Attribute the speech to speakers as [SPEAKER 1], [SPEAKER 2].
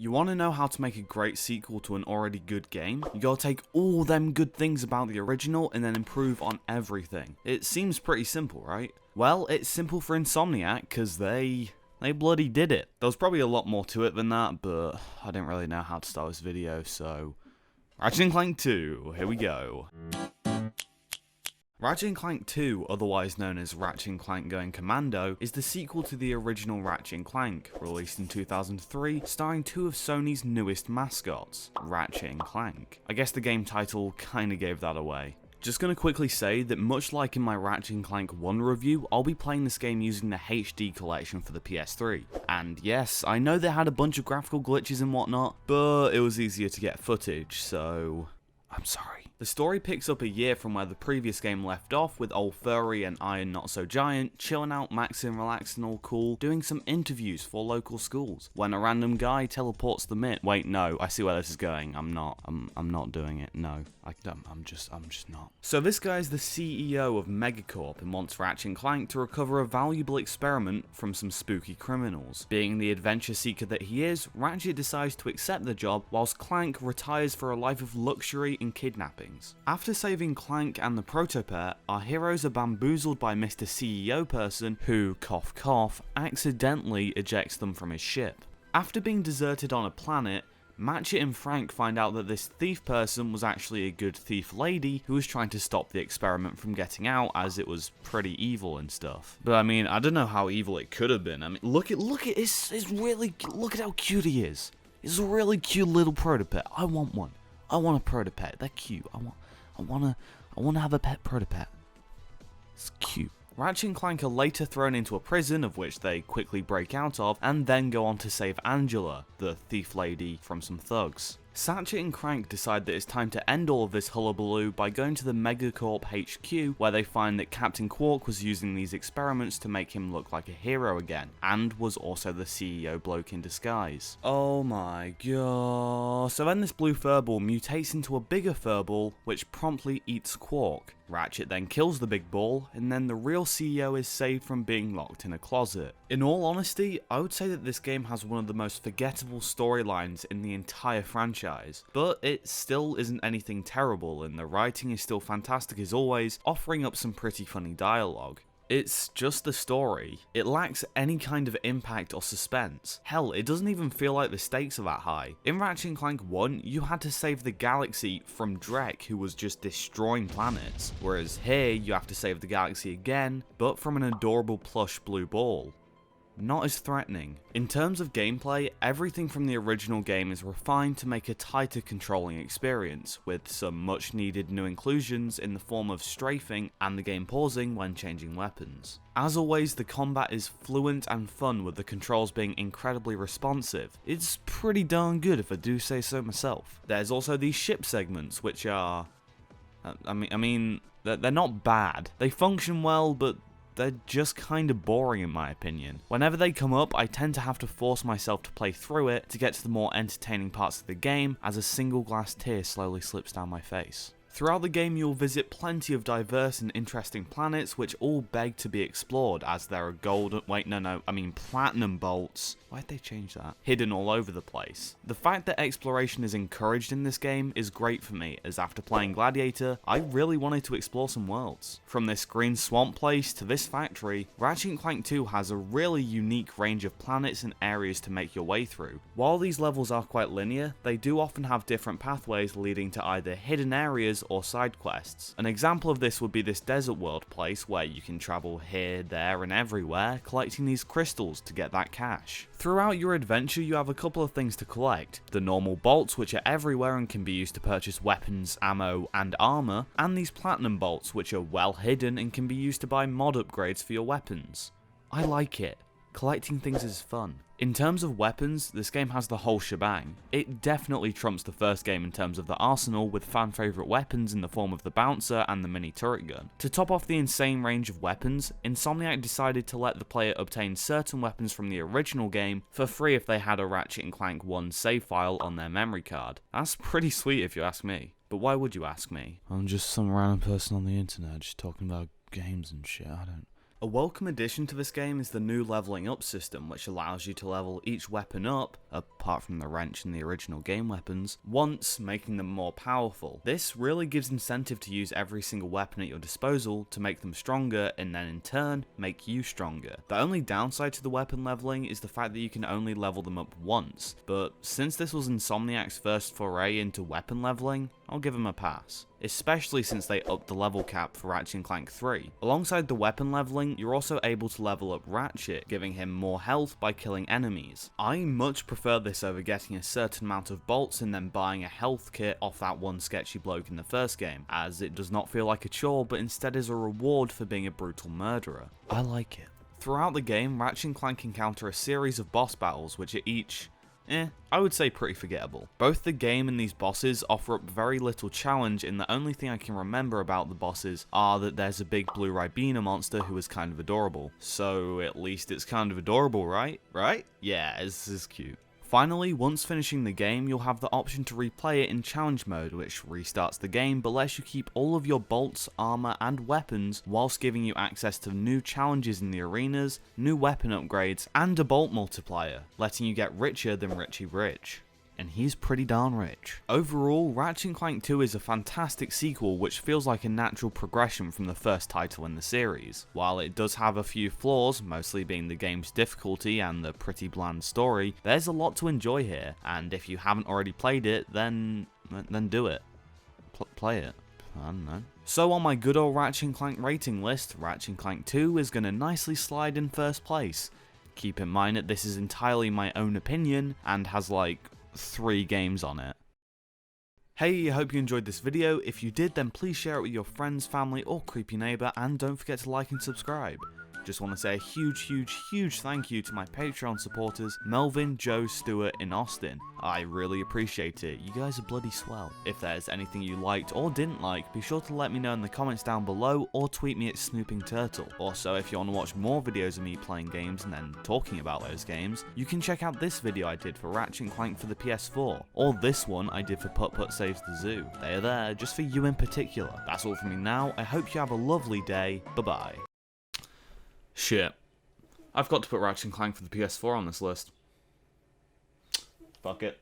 [SPEAKER 1] You want to know how to make a great sequel to an already good game? You gotta take all them good things about the original and then improve on everything. It seems pretty simple, right? Well, it's simple for Insomniac, cause they bloody did it. There was probably a lot more to it than that, but I didn't really know how to start this video, so... Ratchet and Clank 2, here we go. Ratchet and Clank 2, otherwise known as Ratchet and Clank Going Commando, is the sequel to the original Ratchet and Clank, released in 2003, starring two of Sony's newest mascots, Ratchet and Clank. I guess the game title kinda gave that away. Just gonna quickly say that much like in my Ratchet and Clank 1 review, I'll be playing this game using the HD collection for the PS3. And yes, I know they had a bunch of graphical glitches and whatnot, but it was easier to get footage, so... I'm sorry. The story picks up a year from where the previous game left off, with old Furry and Iron Not So Giant chilling out, maxing, relaxing, all cool, doing some interviews for local schools, when a random guy teleports them in. Wait, no, I see where this is going. I'm not doing it. No, I'm just not. So this guy's the CEO of Megacorp and wants Ratchet and Clank to recover a valuable experiment from some spooky criminals. Being the adventure seeker that he is, Ratchet decides to accept the job, whilst Clank retires for a life of luxury and kidnappings. After saving Clank and the proto-pair, our heroes are bamboozled by Mr. CEO person who, cough cough, accidentally ejects them from his ship. After being deserted on a planet, Ratchet and Frank find out that this thief person was actually a good thief lady who was trying to stop the experiment from getting out, as it was pretty evil and stuff. But I mean, I don't know how evil it could have been. I mean, look at it's really, look at how cute he is. He's a really cute little proto-pet. I want one. I want a proto-pet. They're cute. I want to have a pet proto-pet. It's cute. Ratchet and Clank are later thrown into a prison, of which they quickly break out of, and then go on to save Angela, the thief lady, from some thugs. Ratchet and Clank decide that it's time to end all of this hullabaloo by going to the Megacorp HQ, where they find that Captain Quark was using these experiments to make him look like a hero again, and was also the CEO bloke in disguise. Oh my god. So then this blue furball mutates into a bigger furball, which promptly eats Quark. Ratchet then kills the big ball, and then the real CEO is saved from being locked in a closet. In all honesty, I would say that this game has one of the most forgettable storylines in the entire franchise, but it still isn't anything terrible, and the writing is still fantastic as always, offering up some pretty funny dialogue. It's just the story. It lacks any kind of impact or suspense. Hell, it doesn't even feel like the stakes are that high. In Ratchet and Clank 1, you had to save the galaxy from Drek, who was just destroying planets, whereas here you have to save the galaxy again, but from an adorable plush blue ball. Not as threatening. In terms of gameplay, everything from the original game is refined to make a tighter controlling experience, with some much needed new inclusions in the form of strafing and the game pausing when changing weapons. As always, the combat is fluent and fun, with the controls being incredibly responsive. It's pretty darn good if I do say so myself. There's also these ship segments, which are... I mean, they're not bad. They function well, but they're just kinda boring in my opinion. Whenever they come up, I tend to have to force myself to play through it to get to the more entertaining parts of the game, as a single glass tear slowly slips down my face. Throughout the game, you'll visit plenty of diverse and interesting planets, which all beg to be explored, as there are platinum bolts. Why'd they change that? Hidden all over the place. The fact that exploration is encouraged in this game is great for me, as after playing Gladiator, I really wanted to explore some worlds. From this green swamp place to this factory, Ratchet and Clank 2 has a really unique range of planets and areas to make your way through. While these levels are quite linear, they do often have different pathways leading to either hidden areas or side quests. An example of this would be this desert world place, where you can travel here, there and everywhere, collecting these crystals to get that cash. Throughout your adventure, you have a couple of things to collect. The normal bolts, which are everywhere and can be used to purchase weapons, ammo and armor, and these platinum bolts, which are well hidden and can be used to buy mod upgrades for your weapons. I like it. Collecting things is fun. In terms of weapons, this game has the whole shebang. It definitely trumps the first game in terms of the arsenal, with fan favourite weapons in the form of the bouncer and the mini turret gun. To top off the insane range of weapons, Insomniac decided to let the player obtain certain weapons from the original game for free if they had a Ratchet and Clank 1 save file on their memory card. That's pretty sweet if you ask me. But why would you ask me? I'm just some random person on the internet just talking about games and shit. A welcome addition to this game is the new leveling up system, which allows you to level each weapon up, apart from the wrench and the original game weapons, once, making them more powerful. This really gives incentive to use every single weapon at your disposal to make them stronger, and then in turn, make you stronger. The only downside to the weapon leveling is the fact that you can only level them up once, but since this was Insomniac's first foray into weapon leveling, I'll give them a pass. Especially since they upped the level cap for Ratchet and Clank 3. Alongside the weapon leveling, you're also able to level up Ratchet, giving him more health by killing enemies. I much prefer this over getting a certain amount of bolts and then buying a health kit off that one sketchy bloke in the first game, as it does not feel like a chore but instead is a reward for being a brutal murderer. I like it. Throughout the game, Ratchet and Clank encounter a series of boss battles which are each I would say pretty forgettable. Both the game and these bosses offer up very little challenge, and the only thing I can remember about the bosses are that there's a big blue Ribena monster who is kind of adorable. So at least it's kind of adorable, right? Right? Yeah, this is cute. Finally, once finishing the game, you'll have the option to replay it in challenge mode, which restarts the game but lets you keep all of your bolts, armor, and weapons, whilst giving you access to new challenges in the arenas, new weapon upgrades, and a bolt multiplier, letting you get richer than Richie Rich. And he's pretty darn rich. Overall, Ratchet and Clank 2 is a fantastic sequel which feels like a natural progression from the first title in the series. While it does have a few flaws, mostly being the game's difficulty and the pretty bland story, there's a lot to enjoy here, and if you haven't already played it, then do it. Play it. I don't know. So on my good old Ratchet and Clank rating list, Ratchet and Clank 2 is going to nicely slide in first place. Keep in mind that this is entirely my own opinion, and has like 3 games on it. Hey, I hope you enjoyed this video. If you did, then please share it with your friends, family, or creepy neighbor, and don't forget to like and subscribe. Just want to say a huge thank you to my Patreon supporters, Melvin, Joe, Stewart, and Austin. I really appreciate it. You guys are bloody swell. If there's anything you liked or didn't like, be sure to let me know in the comments down below or tweet me at SnoopingTurtle. Also, if you want to watch more videos of me playing games and then talking about those games, you can check out this video I did for Ratchet and Clank for the PS4, or this one I did for Put Put Saves the Zoo. They are there just for you in particular. That's all from me now. I hope you have a lovely day. Bye-bye. Shit. I've got to put Ratchet and Clank for the PS4 on this list. Fuck it.